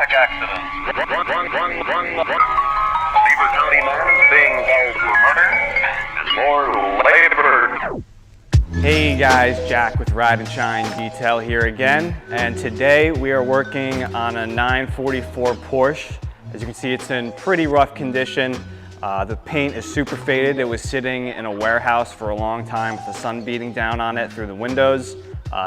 traffic accident. A Beaver County man is being held for murder and more labor. Hey guys, Jack with Ride and Shine Detail here again, and today we are working on a 944 Porsche. As you can see, it's in pretty rough condition. The paint is super faded. It was sitting in a warehouse for a long time with the sun beating down on it through the windows.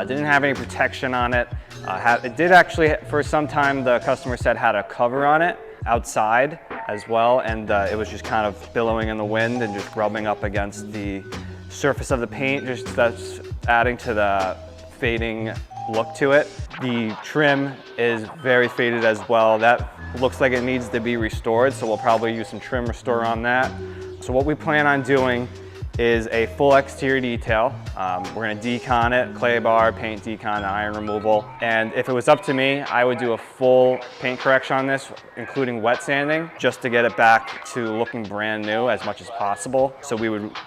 Didn't have any protection on it. It did actually, for some time, the customer said had a cover on it outside as well, and it was just kind of billowing in the wind and just rubbing up against the surface of the paint, just that's adding to the fading look to it. The trim is very faded as well. That looks like it needs to be restored, so we'll probably use some trim restore on that. So what we plan on doing is a full exterior detail. We're gonna decon it, clay bar, paint decon, iron removal. And if it was up to me, I would do a full paint correction on this, including wet sanding, just to get it back to looking brand new as much as possible. So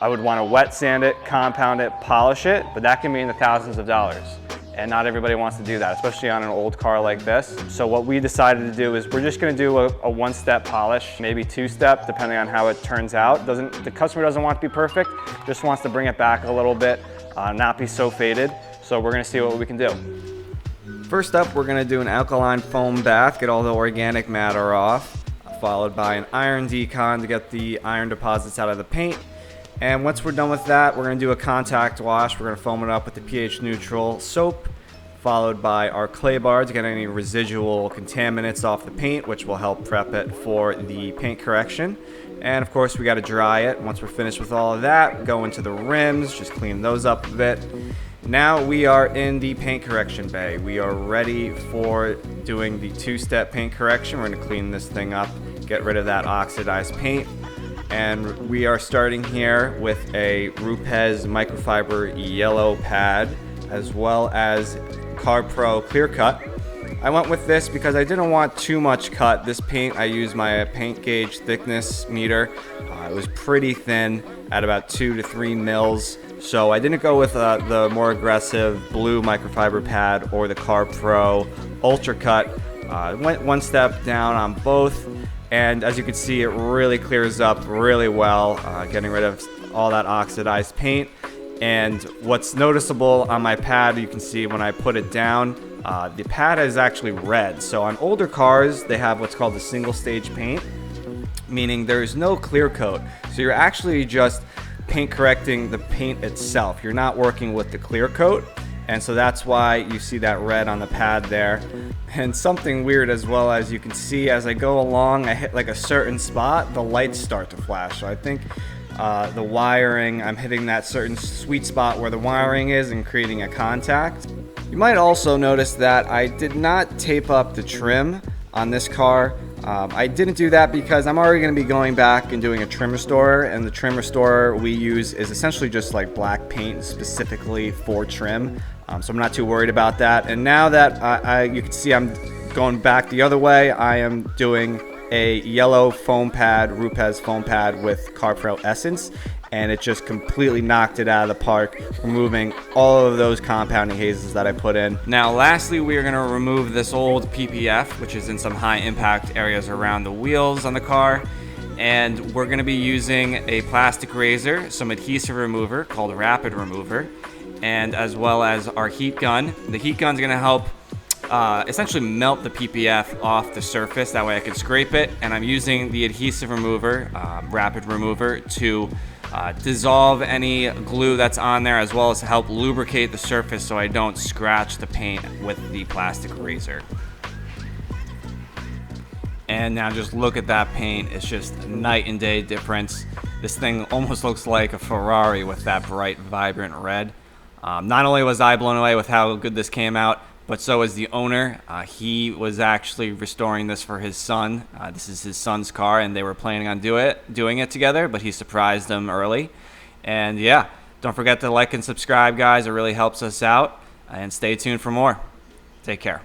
I would wanna wet sand it, compound it, polish it, but that can be in the thousands of dollars. And not everybody wants to do that, especially on an old car like this. So what we decided to do is we're just gonna do a one-step polish, maybe two-step, depending on how it turns out. The customer doesn't want to be perfect, just wants to bring it back a little bit, not be so faded. So we're gonna see what we can do. First up, we're gonna do an alkaline foam bath, get all the organic matter off, followed by an iron decon to get the iron deposits out of the paint. And once we're done with that, we're going to do a contact wash. We're going to foam it up with the pH neutral soap, followed by our clay bar to get any residual contaminants off the paint, which will help prep it for the paint correction. And of course, we got to dry it. Once we're finished with all of that, go into the rims, just clean those up a bit. Now we are in the paint correction bay. We are ready for doing the two-step paint correction. We're going to clean this thing up, get rid of that oxidized paint. And we are starting here with a Rupes microfiber yellow pad, as well as Carb Pro clear cut. I went with this because I didn't want too much cut. This paint, I used my paint gauge thickness meter. It was pretty thin at about 2 to 3 mils. So I didn't go with the more aggressive blue microfiber pad or the Carb Pro ultra cut. Went one step down on both. And as you can see, it really clears up really well, getting rid of all that oxidized paint. And what's noticeable on my pad, you can see when I put it down, the pad is actually red. So on older cars, they have what's called the single stage paint, meaning there's no clear coat. So you're actually just paint correcting the paint itself. You're not working with the clear coat. And so that's why you see that red on the pad there. And something weird as well, as you can see as I go along, I hit like a certain spot, the lights start to flash. So I think the wiring, I'm hitting that certain sweet spot where the wiring is and creating a contact. You might also notice that I did not tape up the trim on this car. I didn't do that because I'm already going to be going back and doing a trim restorer, and the trim restorer we use is essentially just like black paint specifically for trim. So I'm not too worried about that. And now that you can see I'm going back the other way, I am doing a yellow foam pad, Rupes foam pad with Carb Pro Essence, and it just completely knocked it out of the park, removing all of those compounding hazes that I put in. Now lastly, we are going to remove this old PPF, which is in some high impact areas around the wheels on the car. And we're going to be using a plastic razor, some adhesive remover called Rapid Remover, and as well as our heat gun. The heat gun is going to help essentially melt the PPF off the surface. That way I can scrape it. And I'm using the adhesive remover, Rapid Remover, to dissolve any glue that's on there, as well as help lubricate the surface so I don't scratch the paint with the plastic razor. And now just look at that paint. It's just a night and day difference. This thing almost looks like a Ferrari with that bright, vibrant red. Not only was I blown away with how good this came out, but so is the owner. He was actually restoring this for his son. This is his son's car, and they were planning on doing it together, but he surprised them early. And yeah, don't forget to like and subscribe, guys. It really helps us out. And stay tuned for more. Take care.